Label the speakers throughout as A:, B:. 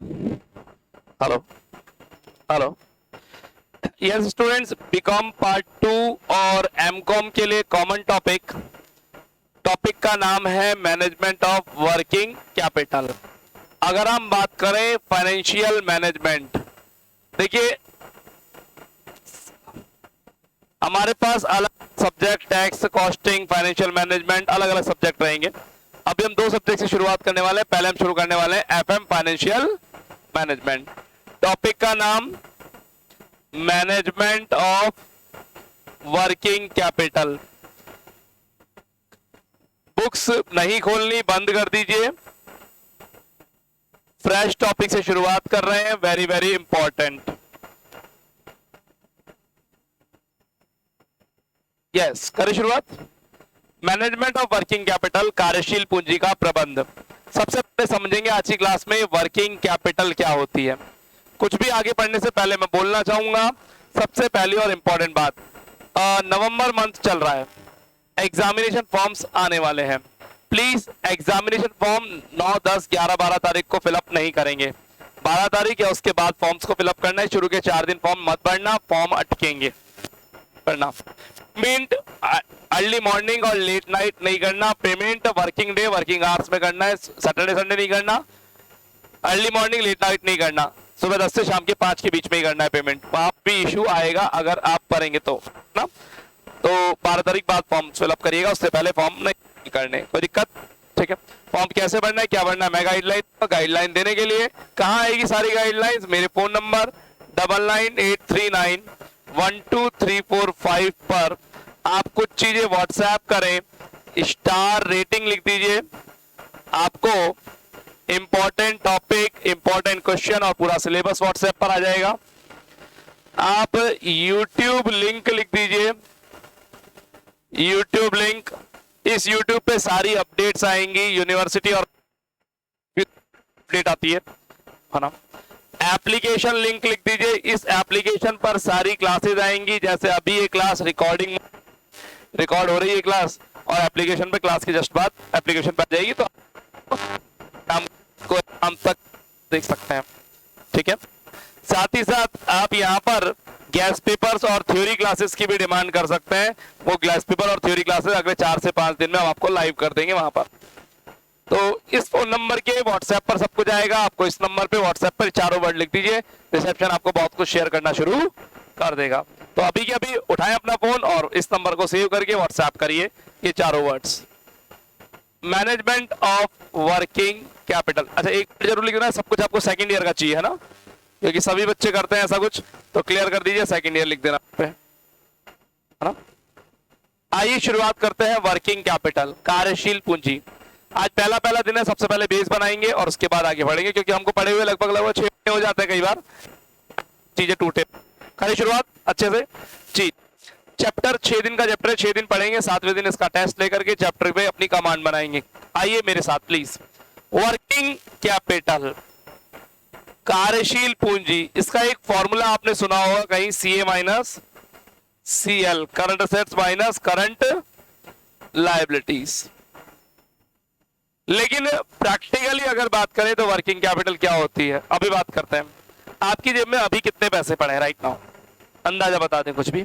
A: Hello hello. Yes students, BCom part 2 और MCom के लिए कॉमन टॉपिक का नाम है मैनेजमेंट ऑफ वर्किंग कैपिटल। अगर हम बात करें फाइनेंशियल मैनेजमेंट, देखिए हमारे पास अलग subject tax, costing, financial management, अलग अलग सब्जेक्ट रहेंगे। अभी हम 2 सब्जेक्ट से शुरुआत करने वाले हैं। पहले हम शुरू करने वाले हैं एफएम फाइनेंशियल मैनेजमेंट। टॉपिक का नाम management of working capital. Books नहीं खोलनी, बंद कर दीजिए। फ्रेश टॉपिक से शुरुआत कर रहे हैं, वेरी वेरी इंपॉर्टेंट। यस, करें शुरुआत। मैनेजमेंट ऑफ वर्किंग कैपिटल, कार्यशील पूंजी का प्रबंध। सबसे पहले समझेंगे आज की क्लास में वर्किंग कैपिटल क्या होती है। कुछ भी आगे पढ़ने से पहले मैं बोलना चाहूंगा सबसे पहली और इंपॉर्टेंट बात, नवंबर मंथ चल रहा है, एग्जामिनेशन फॉर्म्स आने वाले हैं। प्लीज एग्जामिनेशन फॉर्म 9, 10, 11, 12 तारीख को फिलअप नहीं करेंगे। 12 तारीख या उसके बाद फॉर्म्स को फिलअप करना है। शुरू के 4 दिन फॉर्म मत भरना, फॉर्म अटकेंगे। करना पेमेंट अर्ली मॉर्निंग और लेट नाइट नहीं करना। Payment working day, working hours में करना है। सैटरडे संडे नहीं करना। अर्ली मॉर्निंग लेट नाइट नहीं करना। सुबह 10 से शाम के 5 के बीच में ही करना है पेमेंट। वहां भी इशू आएगा अगर आप करेंगे तो ना। तो 12 तारीख बाद फॉर्म फिलअप करिएगा, उससे पहले फॉर्म नहीं करने। कोई दिक्कत? ठीक है। फॉर्म कैसे भरना है, क्या भरना है, मैं गाइडलाइन देने के लिए कहाँ आएगी सारी गाइडलाइंस? मेरे फोन नंबर 9983912345 पर आप कुछ चीजें व्हाट्सएप करें, स्टार रेटिंग लिख दीजिए। आपको इंपॉर्टेंट टॉपिक, इंपॉर्टेंट क्वेश्चन और पूरा सिलेबस व्हाट्सएप पर आ जाएगा। आप यूट्यूब लिंक लिख दीजिए, यूट्यूब लिंक। इस यूट्यूब पे सारी अपडेट्स आएंगी, यूनिवर्सिटी और अपडेट आती है ना। एप्लीकेशन लिंक लिख दीजिए, इस एप्लीकेशन पर सारी क्लासेस आएंगी। जैसे अभी ये क्लास रिकॉर्ड हो रही है क्लास, और एप्लीकेशन पे क्लास के जस्ट बाद एप्लीकेशन पर जाएगी, तो हम तक देख सकते हैं। ठीक है। साथ ही साथ आप यहाँ पर गैस पेपर्स और थ्योरी क्लासेस की भी डिमांड कर सकते हैं। वो गैस पेपर और थ्योरी क्लासेस अगले 4 से 5 दिन में हम आपको लाइव कर देंगे वहां पर। तो इस फोन नंबर के व्हाट्सएप पर सब कुछ आएगा। आपको इस नंबर पे व्हाट्सएप पर चारों वर्ड लिख दीजिए, रिसेप्शन आपको बहुत कुछ शेयर करना शुरू कर देगा। तो अभी के अभी उठाएं अपना फोन और इस नंबर को सेव करके व्हाट्सएप करिए ये चारों words, management of working capital. अच्छा, एक जरूर लिख देना है, सब कुछ आपको सेकंड ईयर का चाहिए है ना, क्योंकि सभी बच्चे करते हैं ऐसा कुछ, तो क्लियर कर दीजिए, सेकंड ईयर लिख देना पे, है ना। आइए शुरुआत करते हैं वर्किंग कैपिटल, कार्यशील पूंजी। आज पहला दिन है, सबसे पहले बेस बनाएंगे और उसके बाद आगे बढ़ेंगे, क्योंकि हमको पढ़े हुए लगभग 6 महीने हो जाते हैं, कई बार चीजें टूटे। करें शुरुआत अच्छे से जी। चैप्टर 6 दिन का चैप्टर है, 6 दिन पढ़ेंगे, 7वें दिन इसका टेस्ट लेकर के चैप्टर पे अपनी कमांड बनाएंगे। आइए मेरे साथ प्लीज। वर्किंग कैपिटल, कार्यशील पूंजी, इसका एक फॉर्मूला आपने सुना होगा कहीं, CA minus CL, current assets minus current liabilities. लेकिन प्रैक्टिकली अगर बात करें तो वर्किंग कैपिटल क्या होती है, अभी बात करते हैं। आपकी जेब में अभी कितने पैसे पड़े हैं राइट नाउ, अंदाजा बता दें कुछ भी।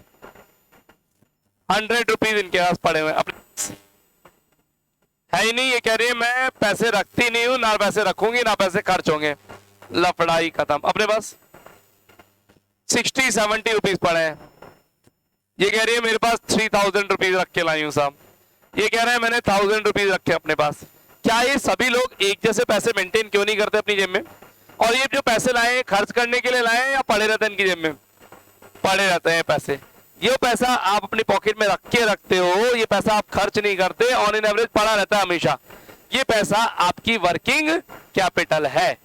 A: 100 रुपीज इनके पास पड़े हुए अपने है ही नहीं। ये कह रही है मैं पैसे रखती नहीं हूं, ना पैसे रखूंगी ना पैसे खर्च होंगे। लफड़ाई खत्म। अपने पास 60-70 रुपीज पड़े हैं। ये कह रही है मेरे पास 3000 रुपीज रख के लाई हूं साहब। ये कह रहे हैं मैंने 1000 रुपीज रखे अपने पास। क्या ये सभी लोग एक जैसे पैसे मेंटेन क्यों नहीं करते अपनी जेब में? और ये जो पैसे लाए खर्च करने के लिए लाए हैं या पड़े रहते हैं इनकी जेब में? पड़े रहते हैं पैसे। ये पैसा आप अपनी पॉकेट में रख के रखते हो, ये पैसा आप खर्च नहीं करते, ऑन एन एवरेज पड़ा रहता है हमेशा। ये पैसा आपकी वर्किंग कैपिटल है।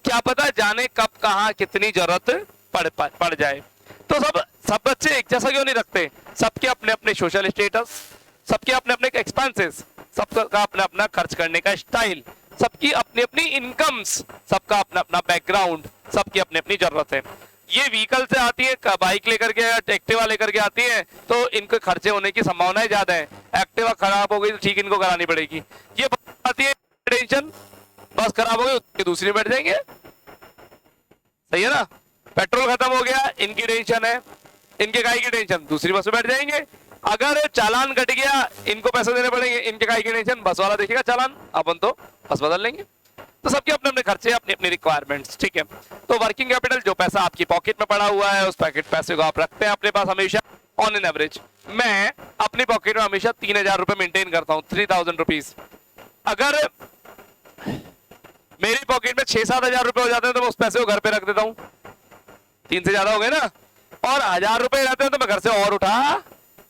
A: क्या पता जाने कब कहां कितनी जरूरत पड़ जाए। तो सब बच्चे एक जैसा क्यों नहीं रखते? सबके अपने अपने सोशल स्टेटस, सबके अपने अपने एक्सपेंसेस, सबका अपना अपना खर्च करने का स्टाइल, सबकी अपनी अपनी इनकम्स, सबका अपना अपना बैकग्राउंड, सबकी अपनी अपनी जरूरत है। ये व्हीकल से आती है, बाइक लेकर के, एक्टिवा लेकर के आती है, तो इनके खर्चे होने की संभावनाएं ज्यादा है। एक्टिवा खराब हो गई तो ठीक इनको करानी पड़ेगी। ये आती है टेंशन, बस खराब हो गई उसकी दूसरी बैठ जाएंगे, सही है ना। पेट्रोल खत्म हो गया, इनकी टेंशन है, इनके काई की टेंशन, दूसरी बस में बैठ जाएंगे। अगर चालान कट गया, इनको पैसे देने पड़ेंगे, इनके काई की टेंशन, बस वाला देखेगा चालान, अपन तो बस बदल लेंगे। तो सबके अपने अपने खर्चे, अपनी अपनी रिक्वायरमेंट्स, ठीक है। तो वर्किंग कैपिटल, जो पैसा आपकी पॉकेट में पड़ा हुआ है, उस पैकेट पैसे को आप रखते हैं अपने पास हमेशा ऑन एन एवरेज। मैं अपनी पॉकेट में हमेशा 3,000 रुपए मेंटेन करता हूँ, 3,000 रुपीज। अगर मेरी पॉकेट में 6-7 हजार रुपए हो जाते हैं तो मैं उस पैसे को घर पे रख देता हूँ, 3 से ज्यादा हो गए ना। और 1,000 रुपए रहते हैं तो मैं घर से और उठा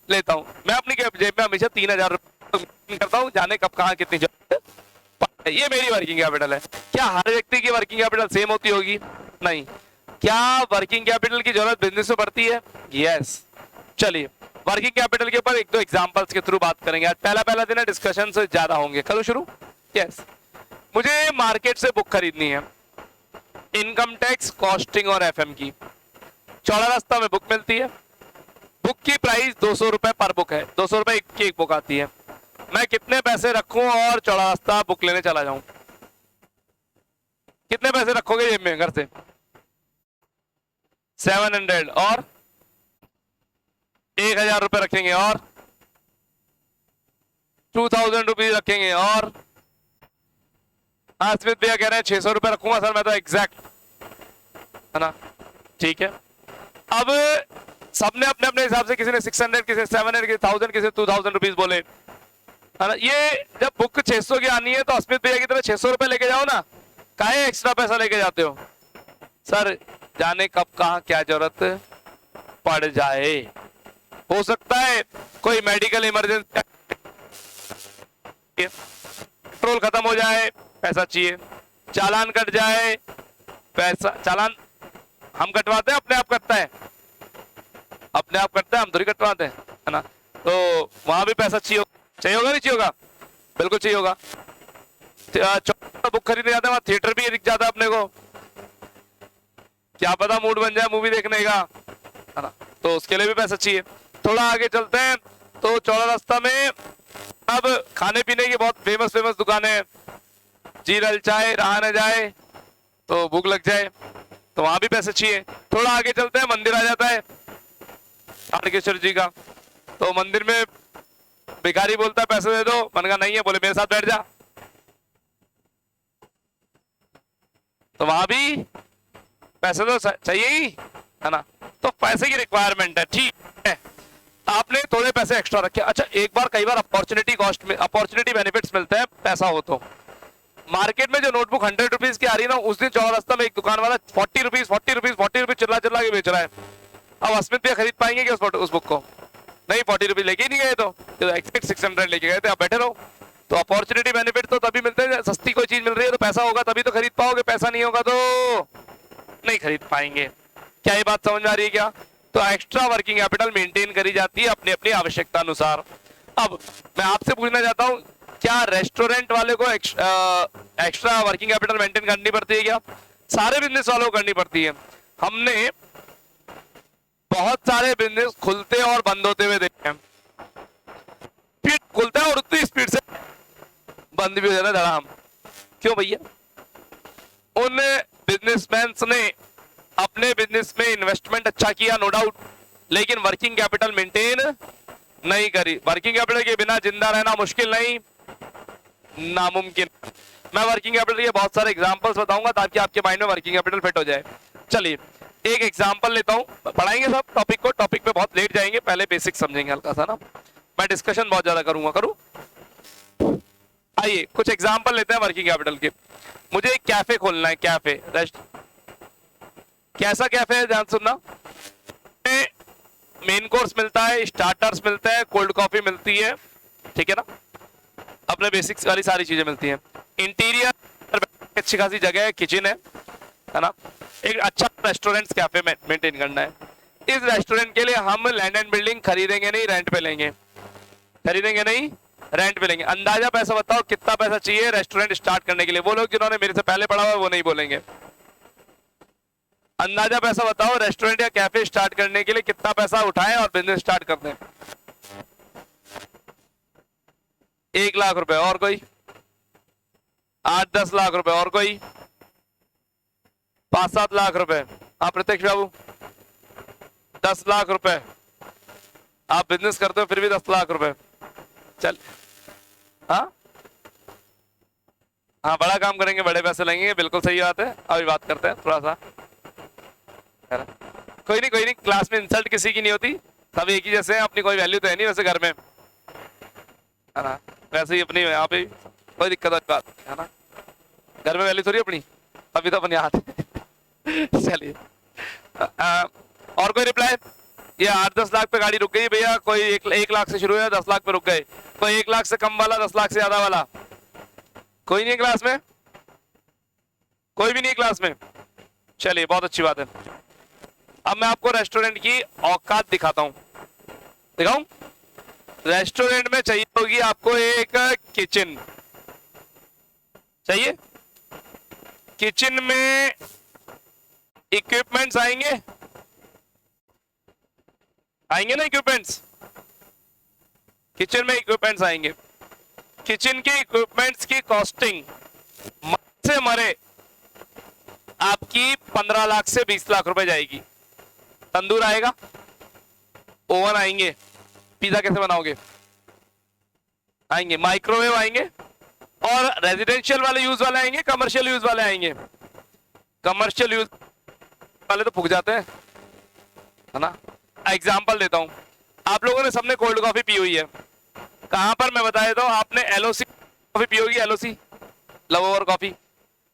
A: लेता हूँ। मैं अपनी जेब में हमेशा 3,000 रुपए करता हूँ, जाने कब कहाँ कितनी जरूरत है। ये मेरी वर्किंग कैपिटल है। क्या हर व्यक्ति की वर्किंग कैपिटल सेम होती होगी? नहीं। क्या वर्किंग कैपिटल की जरूरत बिजनेस में पड़ती है? यस। चलिए वर्किंग कैपिटल के ऊपर एक दो एग्जांपल्स के थ्रू बात करेंगे। आज पहला दिन है, डिस्कशन से ज्यादा होंगे। करो शुरू। यस। मुझे मार्केट से बुक खरीदनी है, इनकम टैक्स, कॉस्टिंग और एफएम की। चौड़ा रास्ता में बुक मिलती है। बुक की प्राइस 200 रुपए पर बुक है, 200 रुपए की एक बुक आती है। मैं कितने पैसे रखूं और चौड़ा रास्ता बुक लेने चला जाऊं? कितने पैसे रखोगे जेब में घर से? 700 और 1,000 रुपए रखेंगे और 2,000 रुपीज रखेंगे और स्मिथ भैया कह रहे हैं 600 रुपए रखूंगा सर मैं तो एग्जैक्ट, है ना। ठीक है। अब सबने अपने अपने हिसाब से, किसी ने 600, किसी ने 700, किसी 1000, किसी ने 2,000 रुपीज बोले, है ना। ये जब बुक 600 की आनी है तो अस्मित भैया की तरह 600 रुपए लेके जाओ ना, काहे एक्स्ट्रा पैसा लेके जाते हो? सर जाने कब कहाँ क्या जरूरत पड़ जाए, हो सकता है कोई मेडिकल इमरजेंसी, पेट्रोल खत्म हो जाए, पैसा चाहिए, चालान कट जाए, पैसा, चालान हम कटवाते हैं अपने आप कटता है? अपने आप कटता है, हम थोड़ी कटवाते हैं, है ना। तो वहां भी पैसा चाहिए होगा नहीं चाहिए होगा? बिल्कुल चाहिए होगा। बुक खरीदने जाते हैं, वहां थिएटर भी दिख जाता है अपने को, क्या पता मूड बन जाए मूवी देखने का, है ना। तो उसके लिए भी पैसा चाहिए। थोड़ा आगे चलते हैं तो चौड़ा रास्ता में अब खाने पीने की बहुत फेमस दुकानें हैं, जी लल चाय रहा न जाए तो भूख लग जाए, तो वहां भी पैसे चाहिए। थोड़ा आगे चलते हैं, मंदिर आ जाता है तारकेश्वर जी का, तो मंदिर में भिखारी बोलता है पैसे दे दो, मैंने कहा नहीं है, बोले मेरे साथ बैठ जा, तो वहां भी पैसे तो चाहिए ही, है ना। तो पैसे की रिक्वायरमेंट है, ठीक है। आपने थोड़े पैसे एक्स्ट्रा रखे। अच्छा, एक बार कई बार अपॉर्चुनिटी कॉस्ट में, अपॉर्चुनिटी बेनिफिट्स मिलते हैं पैसा हो तो। मार्केट में जो नोटबुक 100 रुपीज की आ रही है ना, उस दिन चौड़ा रास्ता में एक दुकान वाला 40 रुपीज चिल्ला चिल्ला के बेच रहा है। अब अस्मित भी खरीद पाएंगे क्या उस बुक को? नहीं, 40 रुपीज लेके ही नहीं गए, तो एक्सपेक्ट 600 लेके गए थे, आप बैठे रहो। तो अपॉर्चुनिटी बेनिफिट तो तभी मिलते हैं, सस्ती कोई चीज मिल रही है तो पैसा होगा तभी तो खरीद पाओगे, पैसा नहीं होगा तो नहीं खरीद पाएंगे। क्या ये बात समझ में आ रही है क्या? तो एक्स्ट्रा वर्किंग कैपिटल मेंटेन करी जाती है अपनी अपनी आवश्यकता अनुसार। अब मैं आपसे पूछना चाहता हूं, क्या रेस्टोरेंट वाले को एक्स्ट्रा वर्किंग कैपिटल मेंटेन करनी पड़ती है क्या? सारे बिजनेस वालों को करनी पड़ती है। हमने बहुत सारे बिजनेस खुलते और बंद होते हुए देखे हैं। स्पीड खुलता है और उतनी स्पीड से बंद भी हो जाता है धड़ाम। क्यों भैया? उन बिजनेसमैन ने अपने बिजनेस में इन्वेस्टमेंट अच्छा किया, नो डाउट, लेकिन वर्किंग कैपिटल मेंटेन नहीं करी। वर्किंग कैपिटल के बिना जिंदा रहना मुश्किल नहीं, नामुमकिन। मैं वर्किंग कैपिटल के बहुत सारे एग्जांपल्स बताऊंगा ताकि आपके माइंड में वर्किंग कैपिटल फिट हो जाए। चलिए एक एग्जांपल लेता हूं, पढ़ाएंगे सब टॉपिक को, टॉपिक पे बहुत लेट जाएंगे, पहले बेसिक समझेंगे हल्का सा ना, मैं डिस्कशन बहुत ज्यादा करूं। आइए कुछ एग्जांपल लेते हैं वर्किंग कैपिटल के। मुझे एक कैफे खोलना है, कैफे, कैसा कैफे है ध्यान सुनना। मेन कोर्स मिलता है, स्टार्टर्स मिलते हैं, कोल्ड कॉफी मिलती है, ठीक है ना, अपने बेसिक्स वाली सारी चीजें मिलती हैं। इंटीरियर अच्छी खासी जगह है, किचन है ना। एक अच्छा रेस्टोरेंट कैफे में मेंटेन करना है। इस रेस्टोरेंट के लिए हम लैंड एंड बिल्डिंग खरीदेंगे नहीं, रेंट पे लेंगे, खरीदेंगे नहीं, रेंट पे लेंगे। अंदाजा पैसा बताओ कितना पैसा चाहिए रेस्टोरेंट स्टार्ट करने के लिए? वो लोग जिन्होंने मेरे से पहले पढ़ा हुआ है वो नहीं बोलेंगे। अंदाजा पैसा बताओ रेस्टोरेंट या कैफे स्टार्ट करने के लिए कितना पैसा उठाएं और बिजनेस स्टार्ट कर दें? 1 लाख रुपए। और कोई? 8-10 लाख रुपए। और कोई? 5-7 लाख रुपए। आप प्रत्यक्ष बाबू 10 लाख रुपए। आप बिजनेस करते हो फिर भी 10 लाख रुपए। चल हाँ हाँ, बड़ा काम करेंगे बड़े पैसे लेंगे, बिल्कुल सही बात है। अभी बात करते हैं थोड़ा सा। कोई नहीं कोई नहीं, क्लास में इंसल्ट किसी की नहीं होती, सब एक ही जैसे हैं, अपनी कोई वैल्यू तो है नहीं वैसे घर में, है ना। वैसे ही अपनी यहाँ पे कोई दिक्कत वाली बात है ना, घर में वैल्यू थोड़ी अपनी, अभी तो अपने हाथ है। चलिए और कोई रिप्लाई? ये 8-10 लाख पे गाड़ी रुक गई भैया, कोई 1 लाख से शुरू है 10 लाख पे रुक गए, कोई 1 लाख से कम वाला 10 लाख से ज्यादा वाला कोई नहीं है क्लास में? कोई भी नहीं है क्लास में? चलिए बहुत अच्छी बात है। अब मैं आपको रेस्टोरेंट की औकात दिखाता हूं। दिखाऊं? रेस्टोरेंट में चाहिए होगी आपको एक किचन, चाहिए। किचन में इक्विपमेंट्स आएंगे, आएंगे ना इक्विपमेंट्स, किचन में इक्विपमेंट्स आएंगे। किचन के इक्विपमेंट्स की कॉस्टिंग से मरे आपकी 15 लाख से 20 लाख रुपए जाएगी। तंदूर आएगा, ओवन आएंगे, पिज्जा कैसे बनाओगे आएंगे, माइक्रोवेव आएंगे, और रेजिडेंशियल वाले यूज वाले आएंगे, कमर्शियल यूज वाले आएंगे। कमर्शियल यूज वाले तो फूक जाते हैं, है ना। एग्जांपल देता हूं, आप लोगों ने सबने कोल्ड कॉफी पी हुई है, कहां पर मैं बता देता हूं। आपने एलओसी कॉफी पी होगी, LOC love over coffee,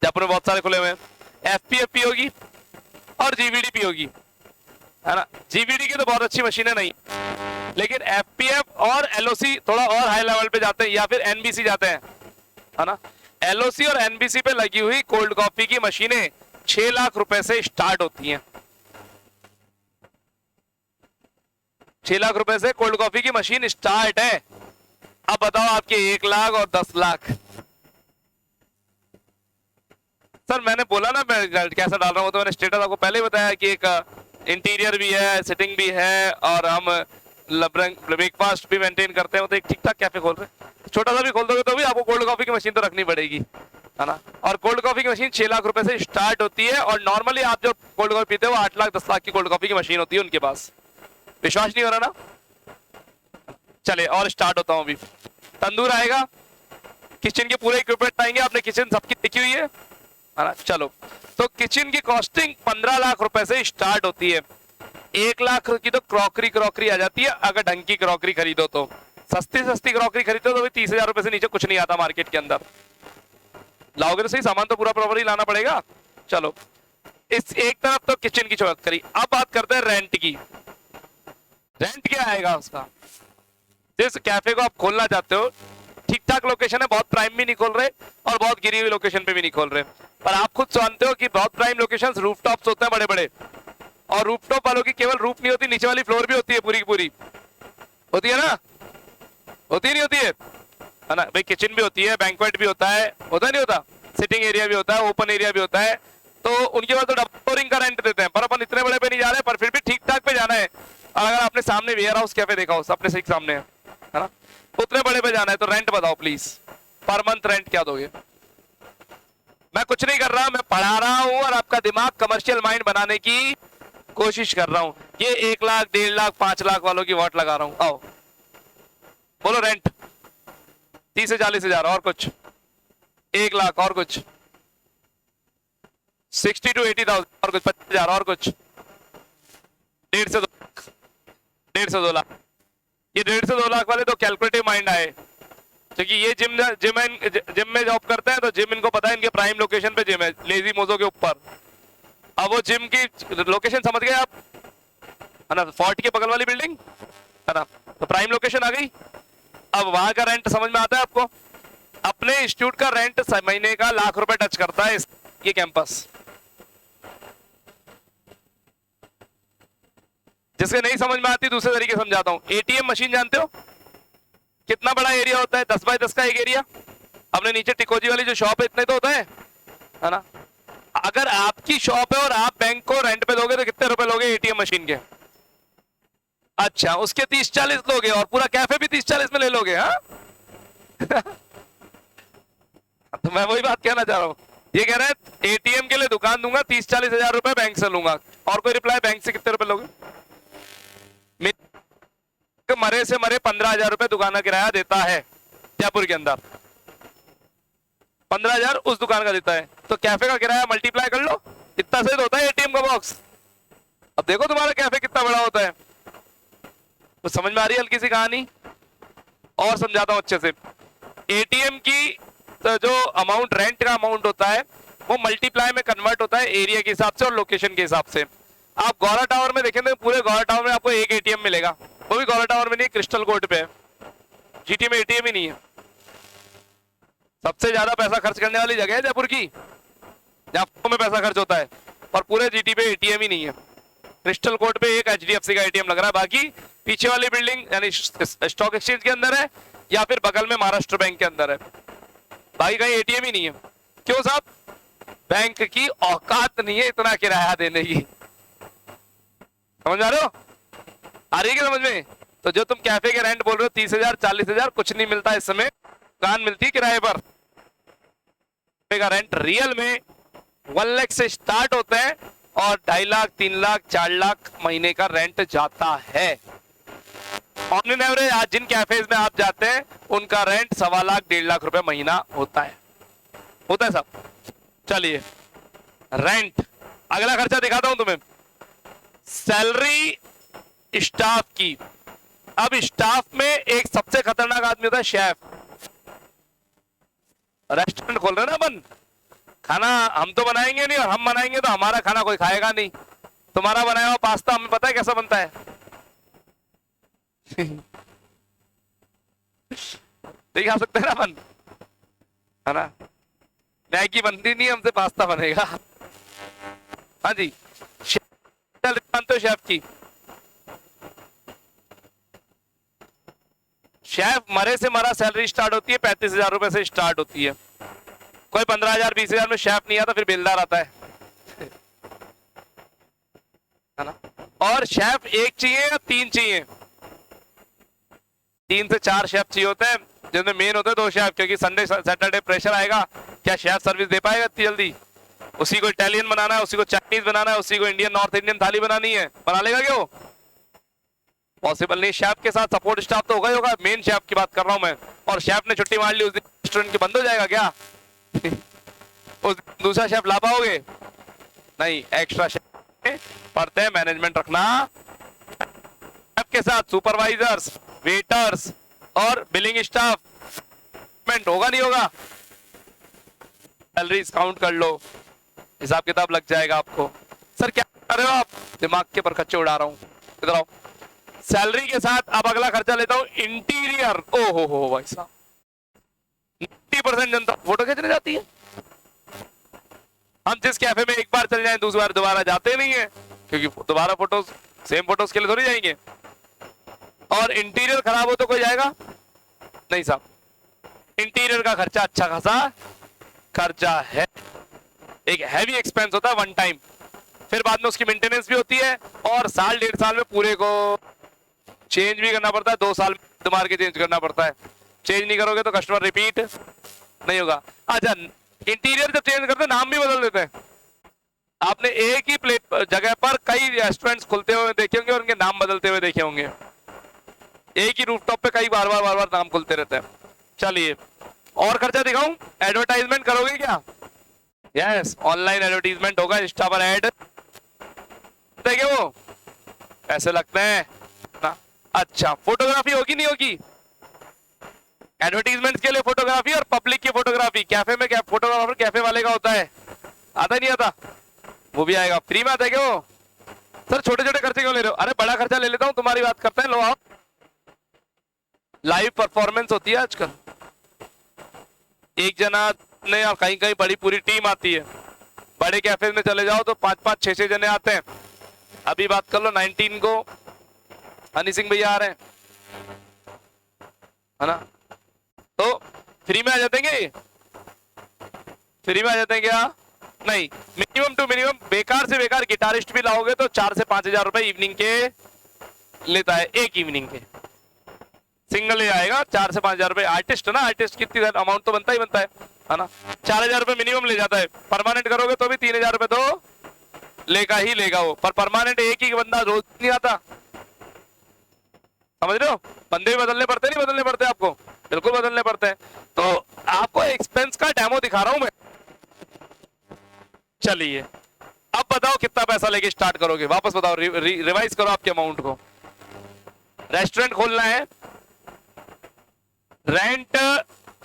A: Jaipur में बहुत सारे खुले हुए हैं। एफपीएफ पी होगी और जीवीडी पी होगी, है ना। जीवीडी की तो बहुत अच्छी मशीनें नहीं, लेकिन एफपीएफ और एलओसी थोड़ा और हाई लेवल पे जाते हैं, या फिर एनबीसी जाते हैं, है ना। एलओसी और एनबीसी पे लगी हुई कोल्ड कॉफी की मशीनें 6 लाख रुपए से स्टार्ट होती हैं। 6 लाख रुपए से कोल्ड कॉफी की मशीन स्टार्ट है। अब बताओ आपके 1 लाख और 10 लाख। सर मैंने बोला ना मैं कैसा डाल रहा हूं, तो मैंने स्टेटस आपको पहले ही बताया कि एक इंटीरियर भी है, सिटिंग भी है, और हम ब्रेकफास्ट भी मेंटेन करते हैं। तो एक ठीक ठाक कैफे खोल रहे हैं, छोटा सा भी खोल दोगे तो भी आपको कोल्ड कॉफी की मशीन तो रखनी पड़ेगी, है ना। और कोल्ड कॉफी की मशीन 6 लाख रुपए से स्टार्ट होती है, और नॉर्मली आप जो कोल्ड कॉफी पीते हो वो 8 लाख 10 लाख की कोल्ड कॉफी की मशीन होती है उनके पास। विश्वास नहीं हो रहा ना? चले और स्टार्ट होता हूं अभी। तंदूर आएगा, किचन के पूरे इक्विपमेंट आएंगे, आपने किचन सबकी देखी हुई है ना। चलो, तो किचन की कॉस्टिंग 15 लाख रुपए से स्टार्ट होती है। 1 लाख की तो क्रॉकरी आ जाती है, अगर ढंग की क्रॉकरी खरीदो तो। सस्ती क्रॉकरी खरीदो तो भी 30,000 रुपए से नीचे कुछ नहीं आता मार्केट के अंदर। लाओगे तो सही, सामान तो पूरा प्रॉपर ही लाना पड़ेगा। चलो, इस एक तरफ तो किचन की बात करी, अब बात करते हैं रेंट की। रेंट क्या आएगा उसका? जिस कैफे को आप खोलना चाहते हो, ठीक ठाक लोकेशन है, बहुत प्राइम भी नहीं खोल रहे और बहुत गिरी हुई लोकेशन पे भी नहीं खोल रहे, पर आप खुद जानते हो कि बहुत प्राइम लोकेशंस रूफटॉप्स होते हैं बड़े बड़े, और रूफटॉप वालों की केवल रूफ नहीं होती, नीचे वाली फ्लोर भी होती है, पूरी की पूरी होती है ना, होती नहीं होती है ना भाई। किचन भी होती है, बैंक्वेट भी होता है नहीं होता, सिटिंग एरिया भी होता है, ओपन एरिया भी होता है। तो उनके बाद तो डबल फ्लोरिंग का रेंट देते हैं, पर अपन इतने बड़े पे नहीं जा रहे, पर फिर भी ठीक ठाक पे जाना है। अगर आपने सामने वेयर हाउस कैफे देखा हो, अपने से सामने है ना, उतने बड़े पे जाना है, तो रेंट बताओ प्लीज, पर मंथ रेंट क्या दोगे? मैं कुछ नहीं कर रहा, मैं पढ़ा रहा हूं और आपका दिमाग कमर्शियल माइंड बनाने की कोशिश कर रहा हूं। ये 1 लाख 1.5 लाख 5 लाख वालों की वोट लगा रहा हूं। आओ बोलो रेंट 30 से 40 हजार, और कुछ 1 लाख, और कुछ 60 to 80,000, और कुछ 50,000, और कुछ 1.5 से 2 लाख, 1.5 से 2 लाख। ये 1.5 से 2 लाख वाले तो कैलकुलेटिव माइंड आए, क्योंकि ये जिम में जॉब करते हैं, तो जिम इनको पता है इनके प्राइम लोकेशन पे जिम है, लेजी मोजो के ऊपर। अब वो जिम की लोकेशन समझ गए आप, है ना, फोर्ट के बगल वाली बिल्डिंग, है ना, तो प्राइम लोकेशन आ गई। अब वहां का रेंट समझ में आता है आपको? अपने इंस्टीट्यूट का रेंट महीने का लाख रुपए टच करता है ये कैंपस। जिसके नहीं समझ में आती दूसरे तरीके समझाता हूं। एटीएम मशीन जानते हो कितना बड़ा एरिया होता है? 10 बाय 10 का एक एरिया। अपने नीचे टिकोजी वाली जो शॉप है, इतने तो होता है ना। अगर आपकी शॉप है और आप बैंक को रेंट पे दोगे तो कितने रुपए लोगे एटीएम मशीन के? अच्छा, उसके 30-40 लोगे, और पूरा कैफे भी 30-40 में ले लोगे? हाँ तो मैं वही बात कहना चाह रहा हूं, ये कह रहा है एटीएम के लिए दुकान दूंगा, 30-40 हजार रुपए बैंक से लूंगा। और कोई रिप्लाई, बैंक से कितने रुपए लोगे? मरे से मरे 15 हजार रुपए दुकान का किराया देता है जयपुर के अंदर, 15 हजार उस दुकान का देता है। तो कैफे का किराया मल्टीप्लाई कर लो, इतना सही तो होता है एटीएम का बॉक्स। अब देखो तुम्हारा कैफे कितना बड़ा होता है। तो समझ में आ रही है हल्की सी कहानी? और समझाता हूं अच्छे से। एटीएम की तो जो अमाउंट, रेंट का अमाउंट होता है, वो मल्टीप्लाई में कन्वर्ट होता है एरिया के हिसाब से और लोकेशन के हिसाब से। आप गौरा टावर में देखेंगे, पूरे गौरा टावर में आपको एक एटीएम मिलेगा, वो भी गौरा टावर में नहीं, क्रिस्टल कोर्ट पे है। जीटी में एटीएम ही नहीं है। सबसे ज्यादा पैसा खर्च करने वाली जगह है जयपुर की, जहां में पैसा खर्च होता है, और पूरे जीटी पे एटीएम ही नहीं है। क्रिस्टल कोर्ट पे एक एचडीएफसी का एटीएम लग रहा है, बाकी पीछे वाली बिल्डिंग यानी स्टॉक एक्सचेंज के अंदर है या फिर बगल में महाराष्ट्र बैंक के अंदर है, बाकी कहीं एटीएम ही नहीं है। क्यों साहब? बैंक की औकात नहीं है इतना किराया देने की। समझ आ रहे हो? आ रही है समझ में? तो जो तुम कैफे के रेंट बोल रहे हो 30,000 40,000, कुछ नहीं मिलता इस समय, दुकान मिलती है किराए पर। कैफे का रेंट रियल में 1 लाख से स्टार्ट होता है और 2.5 लाख 3 लाख 4 लाख महीने का रेंट जाता है। ऑन एन एवरेज आज जिन कैफेज में आप जाते हैं उनका रेंट 1.25 लाख 1.5 लाख रुपए महीना होता है साहब। चलिए रेंट, अगला खर्चा दिखाता हूं तुम्हें, सैलरी स्टाफ की। अब स्टाफ में एक सबसे खतरनाक आदमी होता है शेफ। रेस्टोरेंट खोल रहे हैं ना अपन, खाना हम तो बनाएंगे नहीं, और हम बनाएंगे तो हमारा खाना कोई खाएगा नहीं। तुम्हारा बनाया हुआ पास्ता हमें पता है कैसा बनता है। नहीं खा सकते ना अपन, है ना? मैगी बनती नहीं, हमसे पास्ता बनेगा। हाँ जी, जानते हो शेफ की? शेफ मरे से मरा सैलरी स्टार्ट होती है 35,000 रुपए से स्टार्ट होती है। कोई 15,000 20,000 में शेफ नहीं आता, फिर बेलदार आता है ना? और शेफ एक चाहिए या 3 चाहिए? 3 से 4 शेफ चाहिए होते हैं, जिसमें मेन होते हैं 2 शेफ, क्योंकि संडे सैटरडे प्रेशर आएगा, क्या शेफ सर्विस दे पाएगा इतनी जल्दी? उसी को इटालियन बनाना है, उसी को चाइनीज बनाना है, उसी को इंडियन नॉर्थ इंडियन थाली बनानी है, बना लेगा क्या वो? पॉसिबल नहीं। शेफ के साथ सपोर्ट स्टाफ तो होगा ही होगा, मेन शेफ की बात कर रहा हूं मैं। और शेफ ने छुट्टी मार ली, उस दिन रेस्टोरेंट के बंद हो जाएगा क्या? उस दूसरा शेफ ला पाओगे? नहीं, एक्स्ट्रा शेफ पड़ते हैं मैनेजमेंट रखना। शेफ के साथ सुपरवाइजर्स, वेटर्स और बिलिंग स्टाफ होगा नहीं होगा? सैलरीज काउंट कर लो, हिसाब किताब लग जाएगा आपको। सर क्या कर रहे हो आप? दिमाग के पर खच्चे उड़ा रहा हूं, इधर आओ। सैलरी के साथ अब अगला खर्चा लेता हूं, इंटीरियर। ओ हो भाई साहब, 90% जनता फोटो खींचने जाती है। हम जिस कैफे में एक बार चले जाएं, दूसरी बार दोबारा जाते नहीं है, क्योंकि दोबारा फोटोज, सेम फोटोज के लिए थोड़ी जाएंगे। और इंटीरियर खराब हो तो कोई जाएगा नहीं साहब। इंटीरियर का खर्चा अच्छा खासा खर्चा है, एक हैवी एक्सपेंस होता है वन टाइम, फिर बाद में उसकी मेंटेनेंस भी होती है, और 1.5 साल में पूरे को चेंज भी करना पड़ता है, 2 साल में मार के चेंज करना पड़ता है। चेंज नहीं करोगे तो कस्टमर रिपीट नहीं होगा। अच्छा, इंटीरियर जब चेंज करते हैं नाम भी बदल देते हैं। आपने एक ही प्लेट जगह पर कई रेस्टोरेंट्स खुलते हुए देखे होंगे और उनके नाम बदलते हुए देखे होंगे। एक ही रूफटॉप पे कई बार बार नाम खुलते रहते हैं। चलिए और खर्चा दिखाऊं, एडवर्टाइजमेंट करोगे क्या? यस, ऑनलाइन एडवर्टाइजमेंट होगा, इंस्टा पर ऐड देखे वो ऐसे लगते हैं ना। अच्छा, फोटोग्राफी होगी नहीं होगी? एडवर्टाइजमेंट के लिए फोटोग्राफी और पब्लिक की फोटोग्राफी। कैफे में क्या फोटोग्राफर कैफे वाले का होता है, आता नहीं आता? वो भी आएगा, फ्री में आता है क्या वो? सर छोटे छोटे खर्चे क्यों ले रहे हो? अरे बड़ा खर्चा ले लेता हूं, तुम्हारी बात करते हैं। लो आओ, लाइव परफॉर्मेंस होती है आजकल, एक जना ने और कहीं कहीं बड़ी पूरी टीम आती है। बड़े कैफे में चले जाओ तो 5-5 6-6 जने आते हैं। अभी बात कर लो 19 को हनी सिंह भैया आ रहे हैं, है ना? तो फ्री में आ जाते हैं, फ्री में आ जाते हैं क्या? नहीं, मिनिमम टू मिनिमम बेकार से बेकार गिटारिस्ट भी लाओगे तो 4 से 5 हजार रुपए इवनिंग के लेता है, एक इवनिंग के। सिंगल ही आएगा 4 से 5 हजार रुपए। आर्टिस्ट है ना, आर्टिस्ट कितनी अमाउंट तो बनता ही बनता है। है ना। 4,000 रुपए मिनिमम ले जाता है, परमानेंट करोगे तो भी 3,000 रुपए तो लेगा ही लेगा वो, पर परमानेंट एक ही बंदा रोज नहीं आता, समझ रहे हो। बंदे भी बदलने पड़ते, नहीं बदलने पड़ते आपको, बिल्कुल बदलने पड़ते हैं। तो आपको एक्सपेंस का डेमो दिखा रहा हूं मैं। चलिए अब बताओ कितना पैसा लेके स्टार्ट करोगे, वापस बताओ, रिवाइज करो आपके अमाउंट को। रेस्टोरेंट खोलना है, रेंट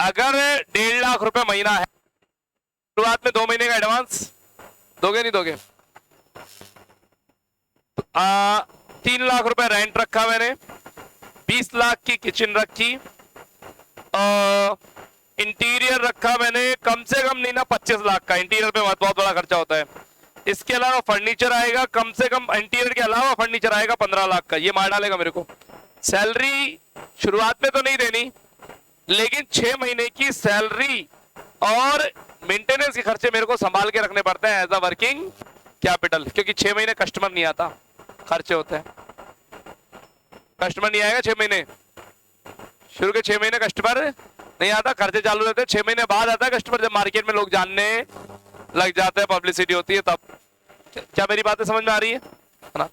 A: अगर 1.5 लाख रुपए महीना है, शुरुआत में 2 महीने का एडवांस दोगे नहीं दोगे? 3 लाख रुपए रेंट रखा मैंने, 20 लाख की किचन रखी, इंटीरियर रखा मैंने कम से कम नहीं ना 25 लाख का, इंटीरियर पे बहुत बड़ा खर्चा होता है। इसके अलावा फर्नीचर आएगा कम से कम, इंटीरियर के अलावा फर्नीचर आएगा 15 लाख का, ये मार डालेगा मेरे को। सैलरी शुरुआत में तो नहीं देनी, लेकिन 6 महीने की सैलरी और मेंटेनेंस के खर्चे मेरे को संभाल के रखने पड़ते हैं एज अ वर्किंग कैपिटल, क्योंकि 6 महीने कस्टमर नहीं आता, खर्चे होते हैं। कस्टमर नहीं आएगा 6 महीने, शुरू के 6 महीने कस्टमर नहीं आता, खर्चे चालू रहते हैं। 6 महीने बाद आता है कस्टमर, जब मार्केट में लोग जानने लग जाते हैं, पब्लिसिटी होती है तब। क्या मेरी बातें समझ में आ रही है ना।